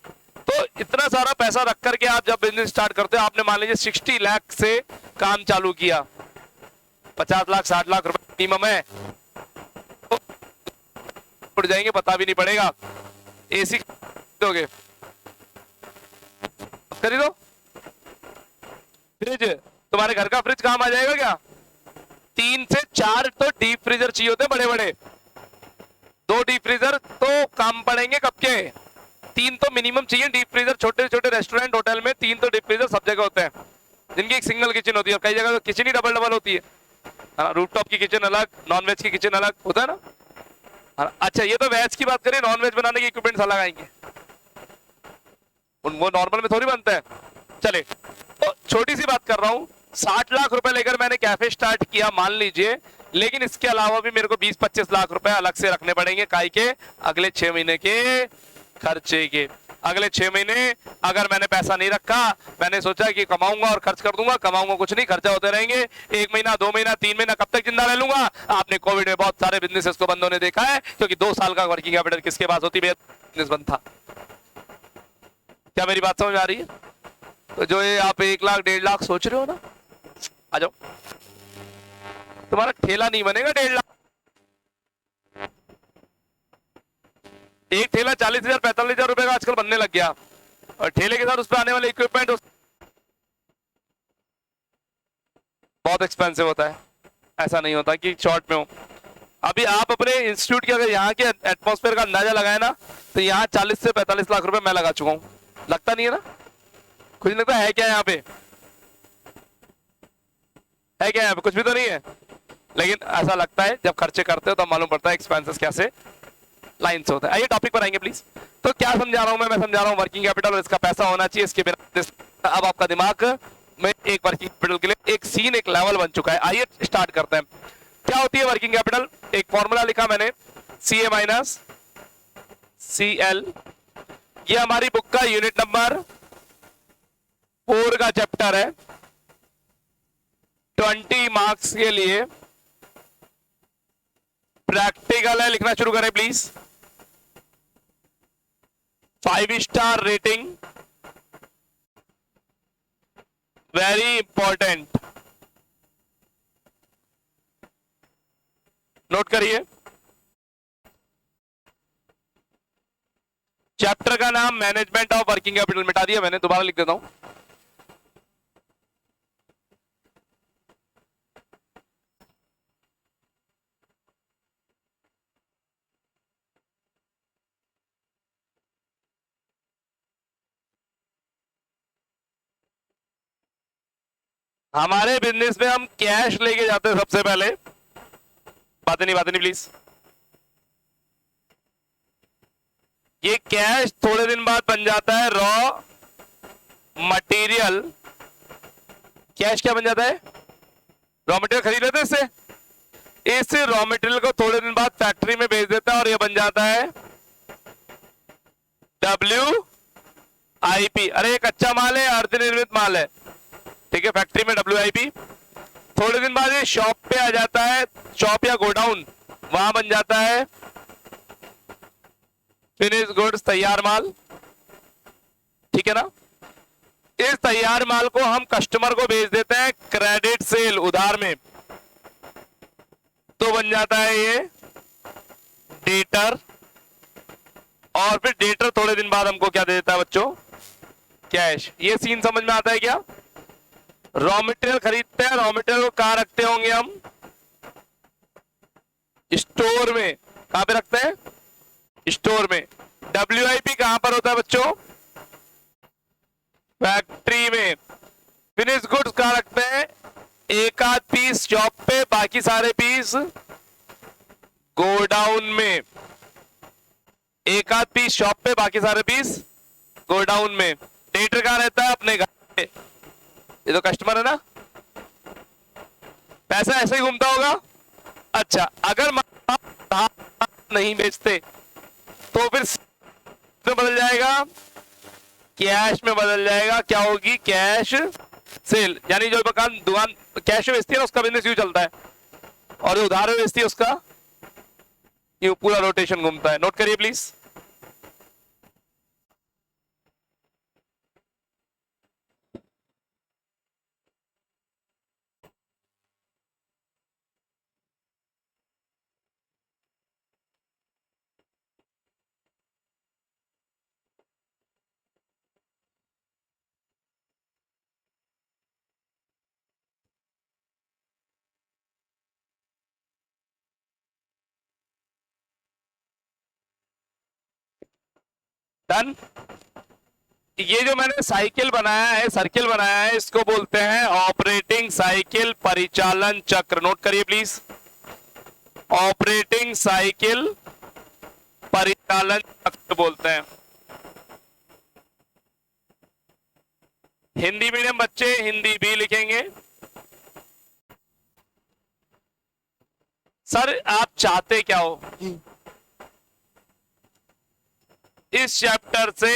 A: तो इतना सारा पैसा रख करके आप जब बिजनेस स्टार्ट करते हो, आपने मान लीजिए 60 लाख से काम चालू किया, 50 लाख 60 लाख रुपए मिनिमम है, तो उड़ जाएंगे पता भी नहीं पड़ेगा। एसी दोगे, खरीदो। फ्रिज, तुम्हारे घर का फ्रिज काम आ जाएगा क्या? 3 से 4 तो डीप फ्रीजर चाहिए होते हैं बड़े बड़े, 2 डीप फ्रीजर तो काम पड़ेंगे कब के, 3 तो मिनिमम चाहिए डीप फ्रीजर। छोटे छोटे रेस्टोरेंट होटल में 3 तो डीप फ्रीजर सब जगह होते हैं, जिनकी एक सिंगल किचन होती है, कई जगह तो किचन ही डबल डबल होती है। रूफटॉप की किचन अलग, नॉन वेज की किचन अलग होता है ना। अच्छा ये तो वेज की बात करें, नॉन वेज बनाने के इक्विपमेंट्स अलग आएंगे, वो नॉर्मल में थोड़ी बनता है। चले तो छोटी सी बात कर रहा हूं, 60 लाख रुपए लेकर मैंने कैफे स्टार्ट किया मान लीजिए, लेकिन इसके अलावा भी मेरे को 20-25 लाख रुपए अलग से रखने पड़ेंगे, काई के? अगले 6 महीने के खर्चे के। अगले 6 महीने अगर मैंने पैसा नहीं रखा, मैंने सोचा कि कमाऊंगा और खर्च कर दूंगा, कमाऊंगा कुछ नहीं, खर्चा होते रहेंगे, 1 महीना 2 महीना 3 महीना कब तक जिंदा रह लूंगा? आपने कोविड में बहुत सारे बिजनेसेस को बंदों ने देखा है, क्योंकि 2 साल का वर्किंग कैपिटल किसके पास होती है? बिजनेस बंद था। क्या मेरी बात समझ आ रही है? तो जो ये आप 1 लाख 1.5 लाख सोच रहे हो ना, आ जाओ, तुम्हारा ठेला नहीं बनेगा 1.5 लाख। एक ठेला 40,000 45,000 रुपए का आजकल बनने लग गया, और ठेले के साथ उस पर आने वाले इक्विपमेंट बहुत एक्सपेंसिव होता है। ऐसा नहीं होता कि शॉर्ट में हो। अभी आप अपने इंस्टीट्यूट के अगर यहाँ के एटमॉस्फेयर का अंदाजा लगाए ना, तो यहाँ 40 से 45 लाख रुपए मैं लगा चुका हूँ। लगता नहीं है ना? कुछ लगता है क्या यहाँ पे? है क्या यहाँ पे? कुछ भी तो नहीं है, लेकिन ऐसा लगता है जब खर्चे करते हो तो मालूम पड़ता है एक्सपेंसेस कैसे लाइन से होता है। आइए टॉपिक पर आएंगे प्लीज। तो क्या समझा रहा हूं मैं समझा रहा हूं वर्किंग कैपिटल और इसका पैसा होना चाहिए, इसके बिना अब आपका दिमाग में एक वर्किंग कैपिटल के लिए एक सीन एक लेवल बन चुका है। आइए स्टार्ट करते हैं। क्या होती है वर्किंग कैपिटल? एक फॉर्मूला लिखा मैंने, CA माइनस CL। ये हमारी बुक का यूनिट नंबर 4 का चैप्टर है, 20 मार्क्स के लिए प्रैक्टिकल है। लिखना शुरू करें please. 5 star rating, very important, note करिए। चैप्टर का नाम मैनेजमेंट ऑफ वर्किंग कैपिटल, मिटा दिया मैंने, दोबारा लिख देता हूं। हमारे बिजनेस में हम कैश लेके जाते हैं सबसे पहले। बातें नहीं प्लीज। ये कैश थोड़े दिन बाद बन जाता है रॉ मटेरियल। कैश क्या बन जाता है? रॉ मटेरियल खरीद लेते हैं इससे। इस रॉ मटेरियल को थोड़े दिन बाद फैक्ट्री में भेज देता है और ये बन जाता है WIP। अरे ये कच्चा माल है, अर्ध निर्मित माल है, ठीक है। फैक्ट्री में WIP, थोड़े दिन बाद ये शॉप पे आ जाता है, शॉप या गोडाउन, वहां बन जाता है फिनिश गुड्स, तैयार माल। ठीक है ना। इस तैयार माल को हम कस्टमर को भेज देते हैं क्रेडिट सेल, उधार में, तो बन जाता है ये डेटर। और फिर डेटर थोड़े दिन बाद हमको क्या दे देता है बच्चों, कैश। ये सीन समझ में आता है क्या। रॉ मटेरियल खरीदते हैं, रॉ मटेरियल को कहां रखते होंगे हम, स्टोर में। कहां पे रखते हैं, स्टोर में। WIP कहां पर होता है बच्चों, फैक्ट्री में। फिनिश गुड्स कहां रखते हैं, एक आध पीस शॉप पे, बाकी सारे पीस गोडाउन में। एक आध पीस शॉप पे, बाकी सारे पीस गोडाउन में। डेटर कहां रहता है, अपने घर पे। ये तो कस्टमर है ना, पैसा ऐसे ही घूमता होगा। अच्छा, अगर नहीं बेचते तो फिर तो बदल जाएगा, कैश में बदल जाएगा। क्या होगी, कैश सेल। यानी जो दुकान कैश में बेचती है ना, उसका बिजनेस यूं चलता है, और जो उधार में बेचती है उसका यूं पूरा रोटेशन घूमता है। नोट करिए प्लीज। डन। ये जो मैंने साइकिल बनाया है, सर्किल बनाया है, इसको बोलते हैं ऑपरेटिंग साइकिल परिचालन चक्र। नोट करिए प्लीज, ऑपरेटिंग साइकिल परिचालन चक्र बोलते हैं। हिंदी मीडियम बच्चे हिंदी भी लिखेंगे। सर आप चाहते क्या हो इस चैप्टर से,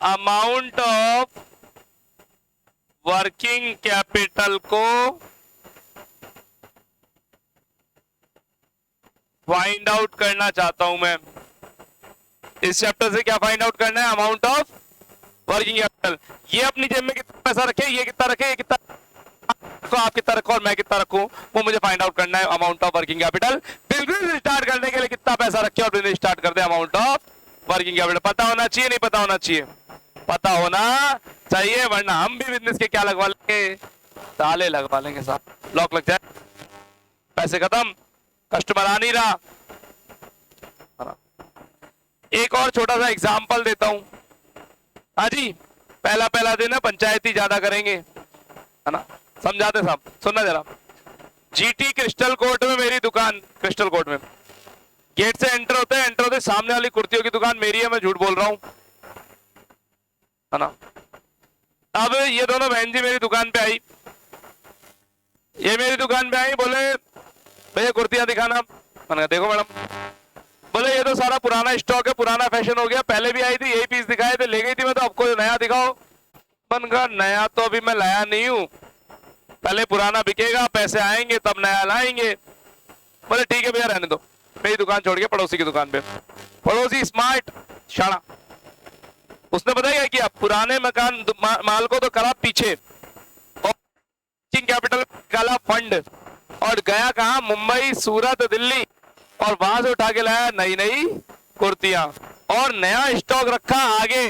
A: अमाउंट ऑफ वर्किंग कैपिटल को फाइंड आउट करना चाहता हूं मैं। इस चैप्टर से क्या फाइंड आउट करना है, अमाउंट ऑफ वर्किंग कैपिटल। ये अपनी जेब में कितना पैसा रखे, ये कितना रखे, ये कितना रखो, आप कितना रखो और मैं कितना रखूं, वो मुझे फाइंड आउट करना है, amount of working capital. Business start करने के लिए कितना पैसा रखे और बिजनेस स्टार्ट कर दे, अमाउंट ऑफ वर्किंग कैपिटल। पता होना चाहिए, नहीं पता होना चाहिए, पता होना चाहिए, वरना हम भी बिजनेस के क्या लगवा लेंगे, ताले लगवा लेंगे साहब, लॉक लग जाए, पैसे खत्म, कस्टमर आ नहीं रहा। एक और छोटा सा एग्जांपल देता हूं। हाँ जी, पहला दिन है, पंचायती ज्यादा करेंगे, है ना, समझाते साहब, सुनना जरा। GT क्रिस्टल कोर्ट में मेरी दुकान, क्रिस्टल कोर्ट में गेट से एंटर होते सामने वाली कुर्तियों की दुकान मेरी है, मैं झूठ बोल रहा हूं, है ना। अब ये दोनों बहन जी मेरी दुकान पे आई, ये मेरी दुकान पे आई, बोले भैया कुर्तियां दिखाना। मैंने कहा देखो मैडम। बोले ये तो सारा पुराना स्टॉक है, पुराना फैशन हो गया, पहले भी आई थी, यही पीस दिखाए थे, ले गई थी मैं, तो आपको नया दिखाओ। मैंने कहा नया तो अभी मैं लाया नहीं हूं, पहले पुराना बिकेगा, पैसे आएंगे तब नया लाएंगे। बोले ठीक है भैया रहने दो। मेरी दुकान छोड़ के पड़ोसी की दुकान पे, पड़ोसी स्मार्ट शाना, उसने पता क्या किया, पुराने मकान माल को तो करा पीछे, और कैपिटल निकाला फंड, और गया कहा, मुंबई, सूरत, दिल्ली, और वहां से उठा के लाया नई नई कुर्तियां, और नया स्टॉक रखा आगे।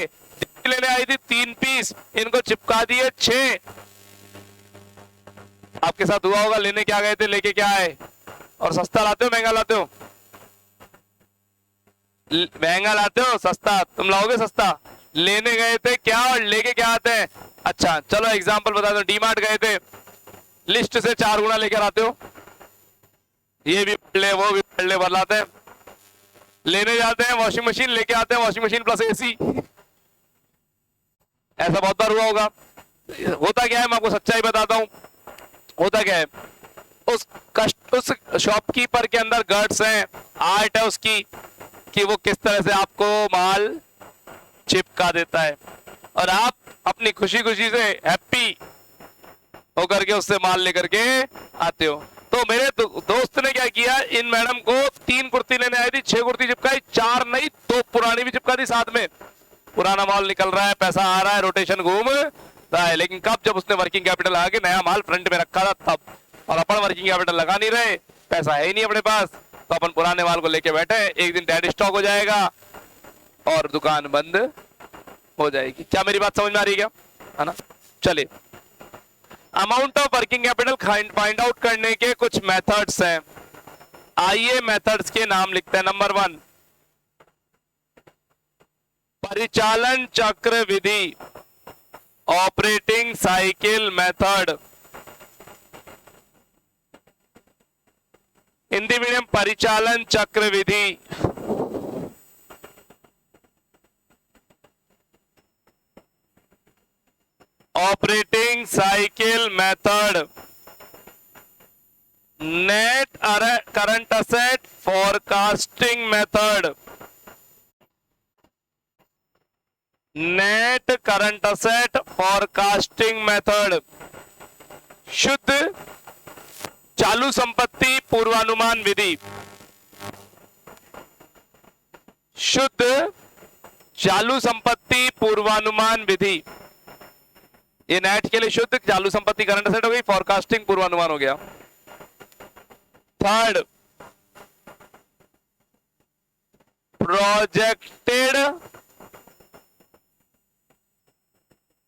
A: लेने आई थी 3 पीस, इनको चिपका दिए 6। आपके साथ हुआ होगा, लेने क्या गए थे, लेके क्या आए, और सस्ता लाते हो महंगा लाते हो, महंगा लाते हो सस्ता, तुम लाओगे सस्ता, लेने गए थे क्या और लेके क्या आते हैं। अच्छा चलो एग्जांपल बता दो, डीमार्ट गए थे, लिस्ट से 4 गुना लेकर आते हो, ये भी पढ़ ले, वो भी पढ़ ले, बदलाते हैं। लेने जाते हैं वॉशिंग मशीन, लेके आते हैं वॉशिंग मशीन प्लस AC। ऐसा बहुत बार हुआ होगा। होता क्या है, मैं आपको सच्चाई बताता हूं, होता क्या है, उस शॉपकीपर के अंदर गट्स हैं, आर्ट है उसकी, कि वो किस तरह से आपको माल चिपका देता है, और आप अपनी खुशी खुशी से हैप्पी होकर के उससे माल लेकर के आते हो। तो मेरे दोस्त ने क्या किया, इन मैडम को 3 कुर्ती लेने आई थी, 6 कुर्ती चिपकाई, 4 नहीं 2 पुरानी भी चिपका दी साथ में। पुराना माल निकल रहा है, पैसा आ रहा है, रोटेशन घूम रहा है। लेकिन कब, जब उसने वर्किंग कैपिटल आके नया माल फ्रंट में रखा था तब, और अपन वर्किंग कैपिटल लगा नहीं रहे, पैसा है ही नहीं अपने पास, तो अपन पुराने माल को लेके बैठे। एक दिन डेड स्टॉक हो जाएगा और दुकान बंद हो जाएगी। क्या मेरी बात समझ में आ रही है क्या, है ना? चलिए, amount of working capital find out करने के कुछ मेथड्स हैं। आइए मेथड्स के नाम लिखते हैं। नंबर 1, परिचालन चक्र विधि, operating cycle method. Hindi medium परिचालन चक्र विधि। Operating cycle method. Net current asset forecasting method. Net current asset forecasting method. शुद्ध चालू संपत्ति पूर्वानुमान विधि। शुद्ध चालू संपत्ति पूर्वानुमान विधि। ये नेट के लिए शुद्ध चालू संपत्ति करंट असेट हो गई, फोरकास्टिंग पूर्वानुमान हो गया। Third,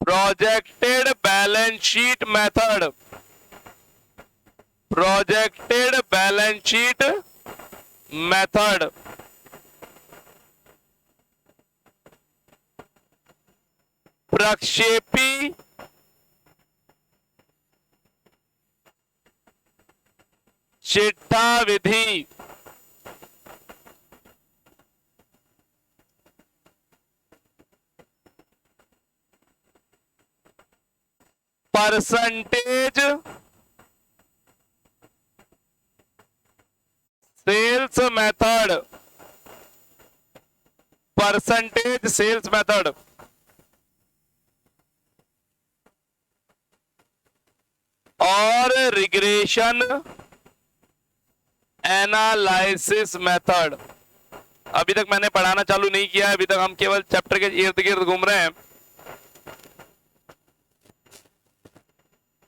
A: projected balance sheet method. Projected balance sheet method. प्रक्षेपी चिट्ठा विधि। Percentage sales method. Percentage sales method. और रिग्रेशन एनालिसिस मेथड। अभी तक मैंने पढ़ाना चालू नहीं किया है, अभी तक हम केवल चैप्टर के इर्द गिर्द घूम रहे हैं।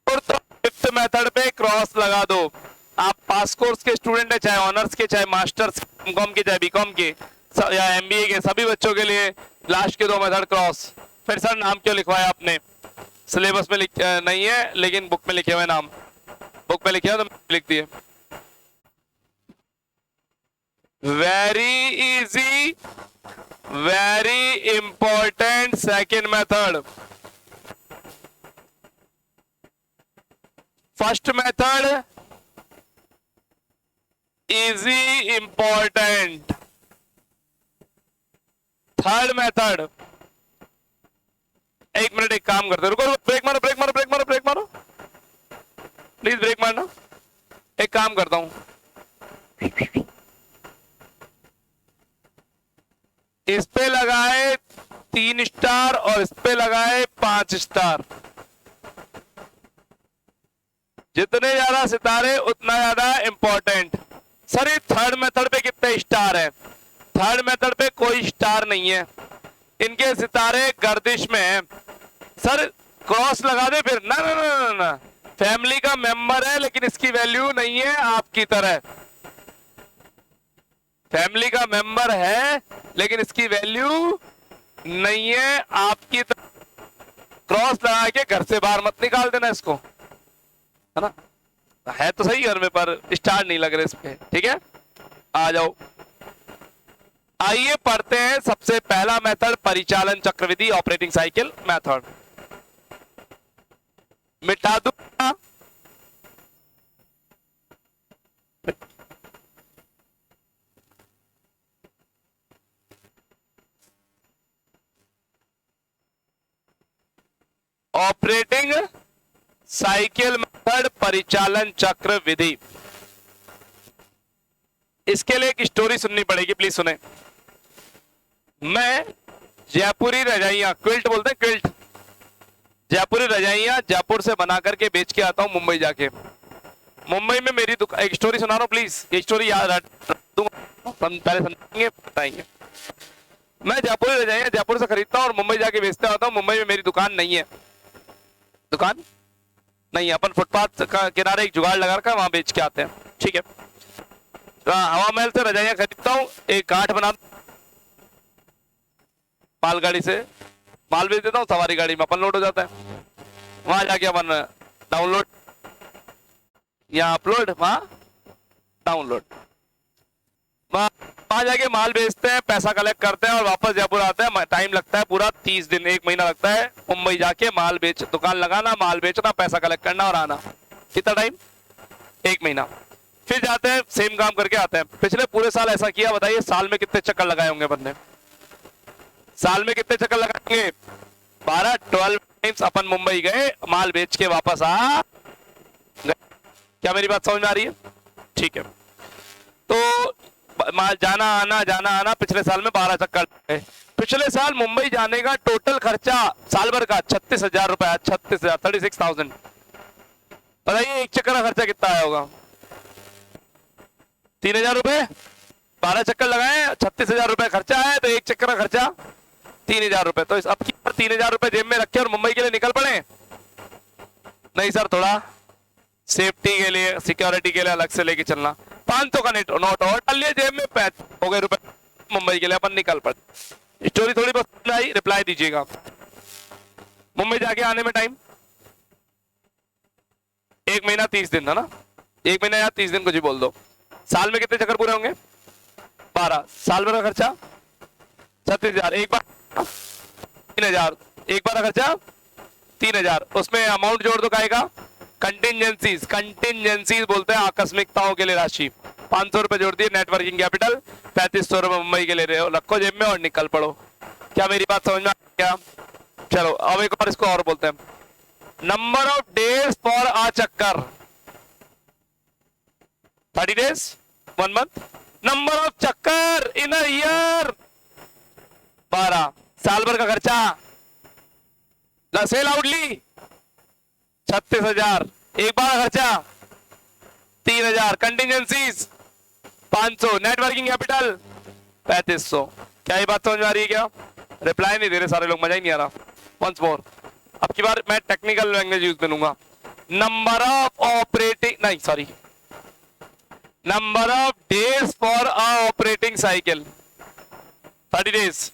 A: और तो फिफ्थ मेथड पे क्रॉस लगा दो। आप पास कोर्स के स्टूडेंट है, चाहे ऑनर्स के, चाहे मास्टर्स कॉम के, चाहे बीकॉम के या एमबीए के, सभी बच्चों के लिए लास्ट के 2 मेथड क्रॉस। फिर सर नाम क्यों लिखवाया आपने? सिलेबस में नहीं है, लेकिन बुक में लिखे हुए नाम, बुक में लिखे हुए तो लिख दिए। Very easy, very important second method. First method easy important. Third method, एक मिनट एक काम करते, रुको ब्रेक मारो ब्रेक मारो ब्रेक मारो ब्रेक मारो, प्लीज ब्रेक मारना। एक काम करता हूं, इस पे लगाए 3 स्टार और इस पे लगाए 5 स्टार। जितने ज्यादा सितारे उतना ज्यादा इंपॉर्टेंट। सर ये थर्ड मेथड पे कितने स्टार है? थर्ड मेथड पे कोई स्टार नहीं है, इनके सितारे गर्दिश में है। सर क्रॉस लगा दे फिर। ना ना ना ना, ना। फैमिली का मेंबर है लेकिन इसकी वैल्यू नहीं है आपकी तरह। फैमिली का मेंबर है लेकिन इसकी वैल्यू नहीं है आपकी तरह। क्रॉस लगा के घर से बाहर मत निकाल देना इसको, है ना? है तो सही घर में, पर स्टार नहीं लग रहे इस पे। ठीक है, आ जाओ। आइए पढ़ते हैं सबसे पहला मेथड, परिचालन चक्रविधि, ऑपरेटिंग साइकिल मेथड। मिटा दूंगा, ऑपरेटिंग साइकिल मेथड, परिचालन चक्र विधि। इसके लिए एक स्टोरी सुननी पड़ेगी, प्लीज सुने। मैं जयपुरी रजाइयां, क्विल्ट बोलते हैं, क्विल्ट, जयपुरी रजाइयां जयपुर से बना करके बेच के आता हूँ मुंबई जाके। मुंबई में मेरी दुकान, एक स्टोरी सुना रहा हूँ प्लीज, ये स्टोरी याद रख दूंगा, पहले समझेंगे बताएंगे। मैं जयपुरी रजाइयां जयपुर से खरीदता हूँ और मुंबई जाके बेचते आता हूँ। मुंबई में मेरी दुकान नहीं है, दुकान नहीं है, अपन फुटपाथ का किनारे एक जुगाड़ लगा रखा है, वहां बेच के आते हैं, ठीक है। हवा महल से रजाइयां खरीदता हूँ, एक गांठ बना मालगाड़ी से माल बेच देता हूँ, सवारी गाड़ी में अपन लोड हो जाता है। वहां जाके अपन डाउनलोड या अपलोड, वहां डाउनलोड, वहां जाके माल बेचते हैं, पैसा कलेक्ट करते हैं और वापस जयपुर आते हैं। टाइम लगता है पूरा 30 दिन, 1 महीना लगता है मुंबई जाके माल बेच, दुकान लगाना, माल बेचना, पैसा कलेक्ट करना और आना। कितना टाइम? 1 महीना। फिर जाते हैं, सेम काम करके आते हैं। पिछले पूरे साल ऐसा किया, बताइए साल में कितने चक्कर लगाए होंगे बंदे? साल में कितने चक्कर लगाएंगे? 12 टाइम्स अपन मुंबई गए, माल बेच के वापस आ गए। क्या मेरी बात समझ में आ रही है? ठीक है। तो माल जाना आना पिछले साल में 12 चक्कर गए। पिछले साल मुंबई जाने का टोटल खर्चा साल भर का 36,000 रुपया, 36,000, 36,000। बताइए एक चक्कर का खर्चा कितना आया होगा? 3,000 रुपए। 12 चक्कर लगाए, 36,000 रुपए खर्चा है, तो एक चक्कर का खर्चा 3,000 रुपए। तो इस अब की 3,000 रुपए जेब में रखे और मुंबई के लिए निकल पड़े? नहीं सर, थोड़ा सेफ्टी के लिए, सिक्योरिटी के लिए अलग से लेके चलना। 500 का नोट और डाल लिए जेब में, 5 हो गए रुपए, मुंबई के लिए अपन निकल पड़े। स्टोरी थोड़ी बहुत आई, रिप्लाई दीजिएगा। मुंबई जाके आने में टाइम 1 महीना 30 दिन था ना, 1 महीना या 30 दिन कुछ ही बोल दो। साल में कितने चक्कर पूरे होंगे? 12। साल भर का खर्चा 36,000, एक बार 3,000, एक बार का खर्चा 3,000। उसमें अमाउंट जोड़ दो, काएगा कंटिजेंसीज, कंटिजेंसीज बोलते हैं आकस्मिकताओं के लिए राशि। 500 रुपए जोड़ दिए, नेटवर्किंग कैपिटल 3500 रुपए मुंबई के लिए रखो जेब में और निकल पड़ो। क्या मेरी बात समझ में आ गया? चलो अब एक और इसको और बोलते हैं, नंबर ऑफ डेज फॉर अ चक्कर। 30 डेज, 1 मंथ। नंबर ऑफ चक्कर इन अ ईयर 12। साल भर का खर्चा लसे लाउडली 36,000, एक बार का खर्चा 3,000, कंटिजेंसीज 500, नेटवर्किंग कैपिटल 3500। क्या ये बात समझ में आ रही है? क्या रिप्लाई नहीं दे रहे सारे लोग, मजा ही नहीं आ रहा। वंस मोर, अब की बार मैं टेक्निकल लैंग्वेज यूज करूंगा। नंबर ऑफ ऑपरेटिंग, नहीं sorry, number of days for a operating cycle 30 days.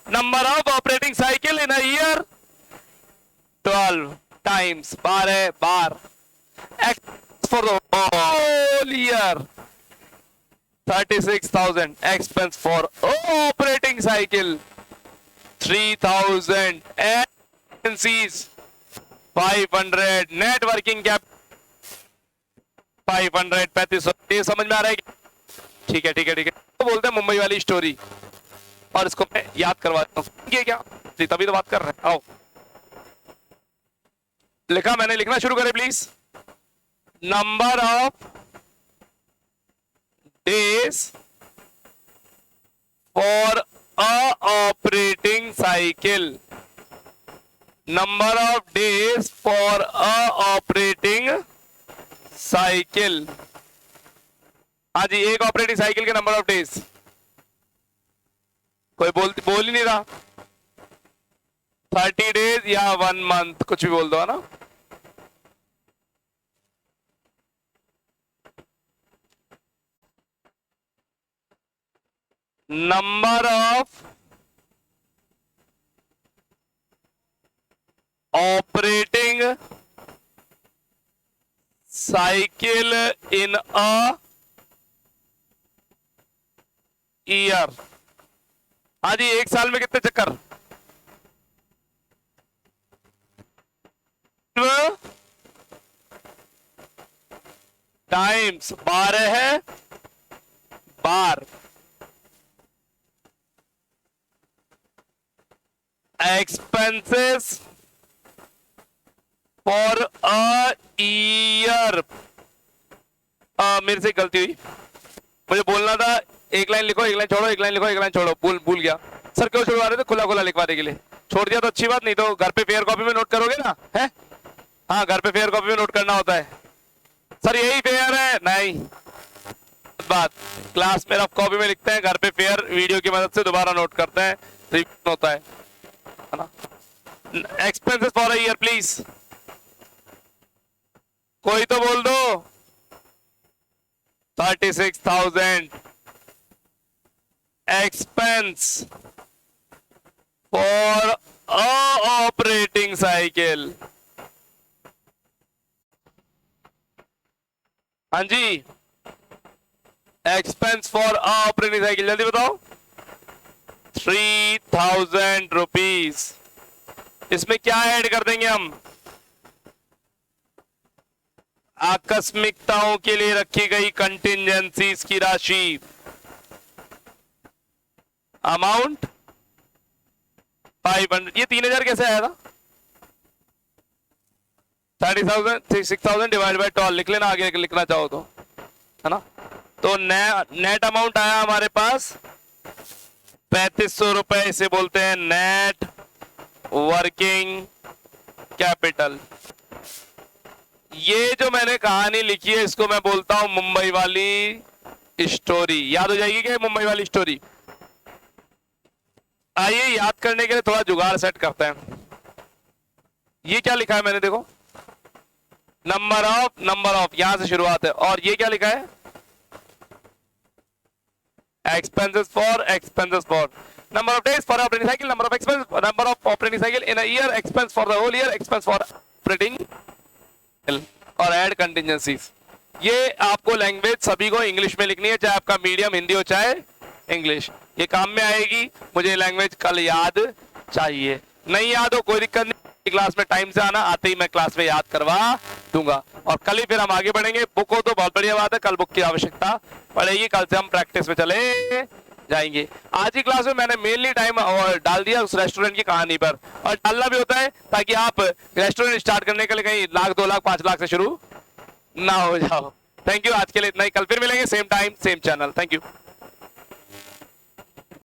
A: Number of operating cycle in a year 12 times, 12 बार। X for the whole year 36,000। Expense for operating cycle 3,000। Agencies 500, networking cap 500, 3500। ये समझ में आ रहा है? ठीक है ठीक है ठीक है। तो बोलते हैं मुंबई वाली स्टोरी, और इसको मैं याद करवा देता हूँ। ये क्या, तभी तो बात कर रहे हैं। आओ, लिखा मैंने, लिखना शुरू करें please. Number of days for a operating cycle. Number of days for a operating cycle. हाँ जी, एक ऑपरेटिंग साइकिल के नंबर ऑफ डेज। कोई बोल ही नहीं रहा। 30 डेज या 1 मंथ, कुछ भी बोल दो, है ना। Number of operating cycle in a year. हाँ जी, एक साल में कितने चक्कर? टाइम्स 12 है बार। Expenses for a year. मेरे से गलती हुई, मुझे बोलना था एक लाइन लिखो एक लाइन छोड़ो, एक लाइन लिखो एक लाइन छोड़ो, भूल गया। सर क्यों छुड़वा रहे थे? खुला खुला लिखवाने के लिए। छोड़ दिया तो अच्छी बात, नहीं तो घर पे फेयर कॉपी में नोट करोगे ना, है? हाँ, घर पे फेयर कॉपी में नोट करना होता है। सर यही फेयर है, नहीं बात, क्लास में रफ कॉपी में लिखते हैं, घर पे फेयर वीडियो की मदद से दोबारा नोट करते हैं, रिपीट होता है ना। Expenses for a year please, कोई तो बोल दो। 36,000 एक्सपेंस फॉर ऑपरेटिंग साइकिल। हाँ जी, एक्सपेंस फॉर ऑपरेटिंग साइकिल, जल्दी बताओ। 3,000 रुपीज। इसमें क्या ऐड कर देंगे हम? आकस्मिकताओं के लिए रखी गई कंटिजेंसीज की राशि, अमाउंट 500। ये 3,000 कैसे आया था? 30,000 डिवाइड बाय 12 लिख लेना, आगे लिखना चाहो तो, है ना। तो नेट अमाउंट आया हमारे पास 3,500 रुपए, इसे बोलते हैं नेट वर्किंग कैपिटल। ये जो मैंने कहानी लिखी है इसको मैं बोलता हूं मुंबई वाली स्टोरी। याद हो जाएगी क्या मुंबई वाली स्टोरी? आइए याद करने के लिए थोड़ा जुगाड़ सेट करते हैं। ये क्या लिखा है मैंने, देखो, नंबर ऑफ यहां से शुरुआत है, और ये क्या लिखा है? Expenses for number of days for operating cycle, number of expense, number of operating cycle in a year, expense for the whole year, expense for operating और ऐड कंटिजेंसीज। ये आपको लैंग्वेज सभी को इंग्लिश में लिखनी है, चाहे आपका मीडियम हिंदी हो चाहे इंग्लिश, ये काम में आएगी। मुझे लैंग्वेज कल याद चाहिए, नहीं याद हो कोई दिक्कत नहीं, क्लास में टाइम से आना, आते ही मैं क्लास में याद करवा दूंगा, और कल ही फिर हम आगे बढ़ेंगे। बुक हो तो बहुत बढ़िया बात है, कल बुक की आवश्यकता पड़ेगी, कल से हम प्रैक्टिस में चले जाएंगे। आज की क्लास में मैंने मेनली टाइम डाल दिया उस रेस्टोरेंट की कहानी पर, और डालना भी होता है ताकि आप रेस्टोरेंट स्टार्ट करने के लिए कहीं 1,00,000, 2,00,000, 5,00,000 से शुरू ना हो जाओ। थैंक यू, आज के लिए इतना ही, कल फिर मिलेंगे same time same channel. Thank you.